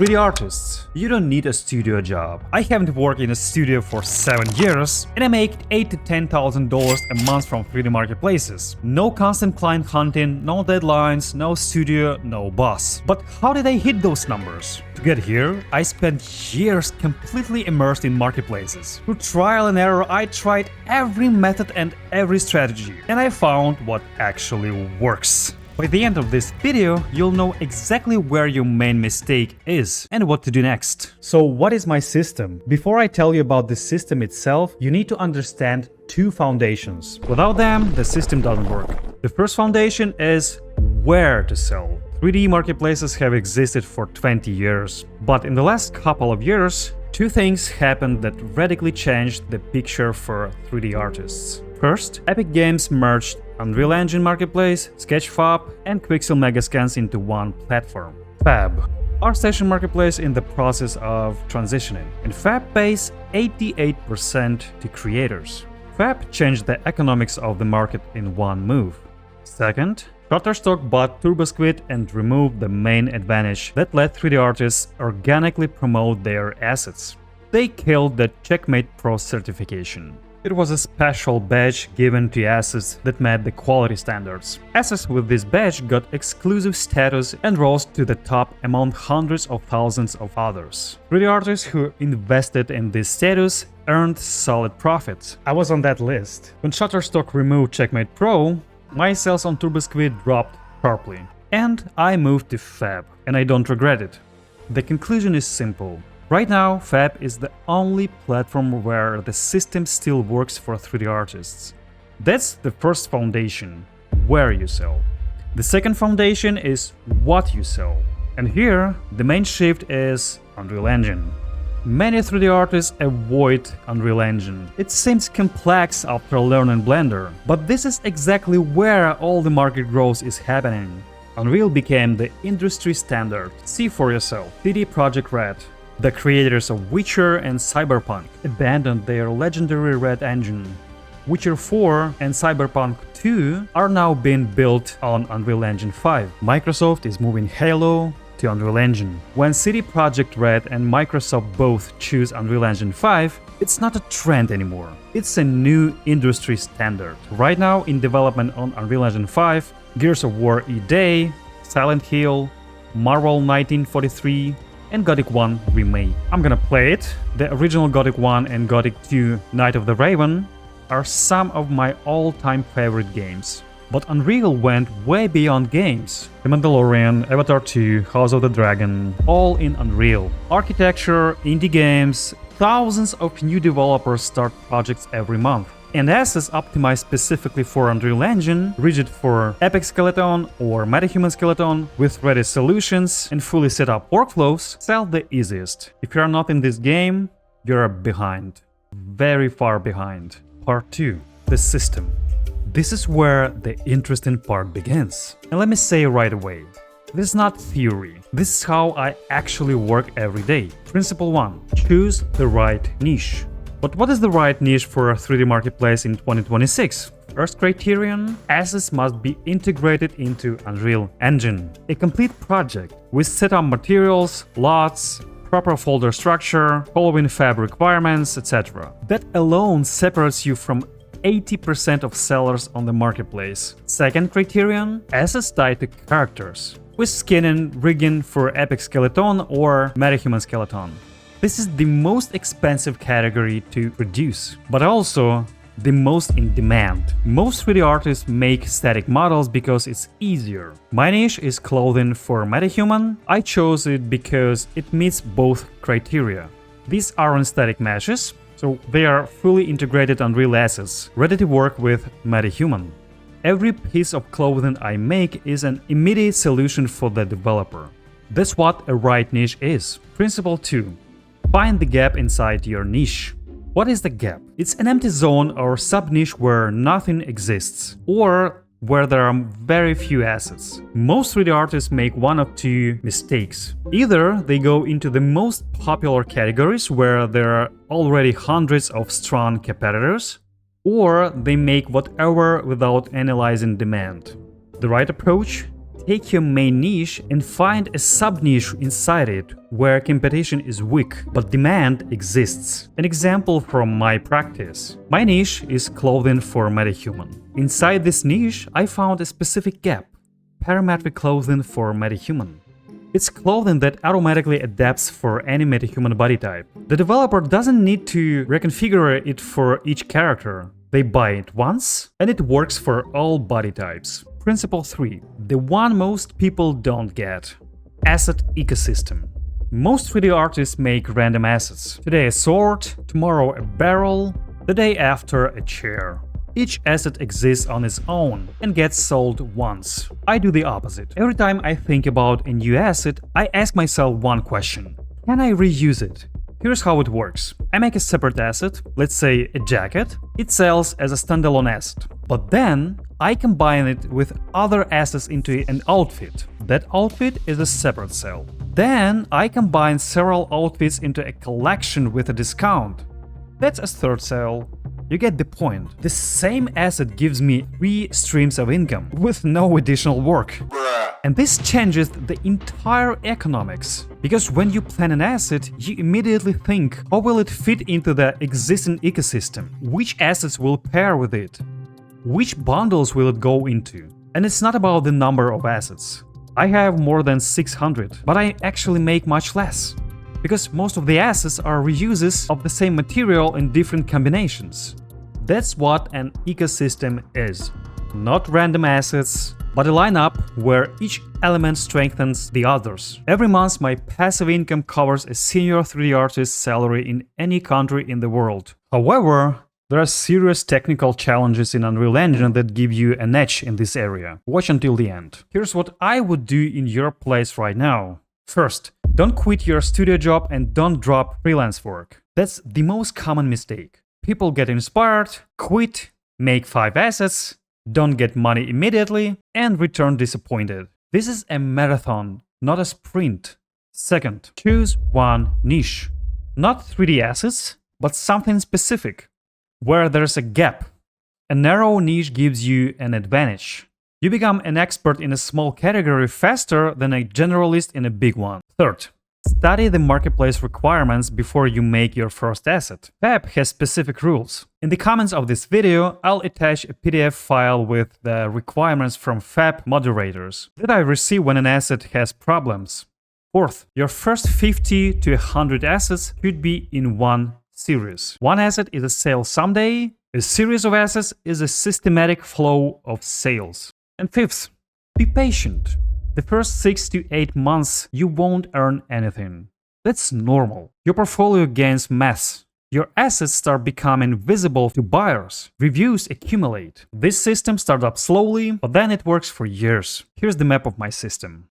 3D artists, you don't need a studio job. I haven't worked in a studio for 7 years and I make $8,000 to $10,000 a month from 3D marketplaces. No constant client hunting, no deadlines, no studio, no boss. But how did I hit those numbers? To get here, I spent years completely immersed in marketplaces. Through trial and error, I tried every method and every strategy, and I found what actually works. By the end of this video, you'll know exactly where your main mistake is and what to do next. So what is my system? Before I tell you about the system itself, you need to understand two foundations. Without them, the system doesn't work. The first foundation is where to sell. 3D marketplaces have existed for 20 years, but in the last couple of years, two things happened that radically changed the picture for 3D artists. First, Epic Games merged Unreal Engine Marketplace, Sketchfab, and Quixel Megascans into one platform, Fab. ArtStation Marketplace in the process of transitioning, and Fab pays 88% to creators. Fab changed the economics of the market in one move. Second, Shutterstock bought TurboSquid and removed the main advantage that let 3D artists organically promote their assets. They killed the Checkmate Pro certification. It was a special badge given to assets that met the quality standards. Assets with this badge got exclusive status and rose to the top among hundreds of thousands of others. 3D artists who invested in this status earned solid profits. I was on that list. When Shutterstock removed Checkmate Pro, my sales on TurboSquid dropped sharply. And I moved to Fab, and I don't regret it. The conclusion is simple. Right now, Fab is the only platform where the system still works for 3D artists. That's the first foundation, where you sell. The second foundation is what you sell. And here, the main shift is Unreal Engine. Many 3D artists avoid Unreal Engine. It seems complex after learning Blender, but this is exactly where all the market growth is happening. Unreal became the industry standard. See for yourself. CD Projekt Red, the creators of Witcher and Cyberpunk, abandoned their legendary Red engine. Witcher 4 and Cyberpunk 2 are now being built on Unreal Engine 5. Microsoft is moving Halo to Unreal Engine. When CD Projekt Red and Microsoft both choose Unreal Engine 5, it's not a trend anymore. It's a new industry standard. Right now in development on Unreal Engine 5, Gears of War E-Day, Silent Hill, Marvel 1943, and Gothic 1 Remake. I'm gonna play it. The original Gothic 1 and Gothic 2 Night of the Raven are some of my all-time favorite games. But Unreal went way beyond games. The Mandalorian, Avatar 2, House of the Dragon, all in Unreal. Architecture, indie games, thousands of new developers start projects every month. And assets optimized specifically for Unreal Engine, rigid for Epic Skeleton or MetaHuman Skeleton, with ready solutions and fully set up workflows, sell the easiest. If you are not in this game, you're behind. Very far behind. Part 2. The system. This is where the interesting part begins. And let me say right away, this is not theory. This is how I actually work every day. Principle 1. Choose the right niche. But what is the right niche for a 3D marketplace in 2026? First criterion, assets must be integrated into Unreal Engine. A complete project with set up materials, lots, proper folder structure, following Fab requirements, etc. That alone separates you from 80% of sellers on the marketplace. Second criterion, assets tied to characters, with skin and rigging for Epic Skeleton or MetaHuman Skeleton. This is the most expensive category to produce, but also the most in demand. Most 3D artists make static models because it's easier. My niche is clothing for MetaHuman. I chose it because it meets both criteria. These aren't static meshes, so they are fully integrated Unreal assets, ready to work with MetaHuman. Every piece of clothing I make is an immediate solution for the developer. That's what a right niche is. Principle 2. Find the gap inside your niche. What is the gap? It's an empty zone or sub-niche where nothing exists, or where there are very few assets. Most 3D artists make one of two mistakes. Either they go into the most popular categories where there are already hundreds of strong competitors, or they make whatever without analyzing demand. The right approach? take your main niche and find a sub-niche inside it where competition is weak but demand exists. An example from my practice. My niche is clothing for MetaHuman. Inside this niche, I found a specific gap: parametric clothing for MetaHuman. It's clothing that automatically adapts for any MetaHuman body type. The developer doesn't need to reconfigure it for each character. They buy it once, and it works for all body types. Principle 3. The one most people don't get. Asset ecosystem. Most 3D artists make random assets. Today a sword, tomorrow a barrel, the day after a chair. Each asset exists on its own and gets sold once. I do the opposite. Every time I think about a new asset, I ask myself one question: can I reuse it? Here's how it works. I make a separate asset, let's say a jacket. It sells as a standalone asset. But then I combine it with other assets into an outfit. That outfit is a separate sale. Then I combine several outfits into a collection with a discount. That's a third sale. You get the point. The same asset gives me 3 streams of income with no additional work. And this changes the entire economics. Because when you plan an asset, you immediately think, how will it fit into the existing ecosystem? Which assets will pair with it? Which bundles will it go into? And it's not about the number of assets. I have more than 600, but I actually make much less. Because most of the assets are reuses of the same material in different combinations. That's what an ecosystem is. Not random assets, but a lineup where each element strengthens the others. Every month my passive income covers a senior 3D artist's salary in any country in the world. However, there are serious technical challenges in Unreal Engine that give you an edge in this area. Watch until the end. Here's what I would do in your place right now. First, don't quit your studio job and don't drop freelance work. That's the most common mistake. People get inspired, quit, make 5 assets, don't get money immediately, and return disappointed. This is a marathon, not a sprint. Second, choose one niche. Not 3D assets, but something specific, where there's a gap. A narrow niche gives you an advantage. You become an expert in a small category faster than a generalist in a big one. Third, study the marketplace requirements before you make your first asset. Fab has specific rules. In the comments of this video, I'll attach a PDF file with the requirements from Fab moderators that I receive when an asset has problems. Fourth, your first 50 to 100 assets should be in one series. One asset is a sale someday. A series of assets is a systematic flow of sales. And fifth, be patient. The first 6 to 8 months you won't earn anything. That's normal. Your portfolio gains mass. Your assets start becoming visible to buyers. Reviews accumulate. This system starts up slowly, but then it works for years. Here's the map of my system.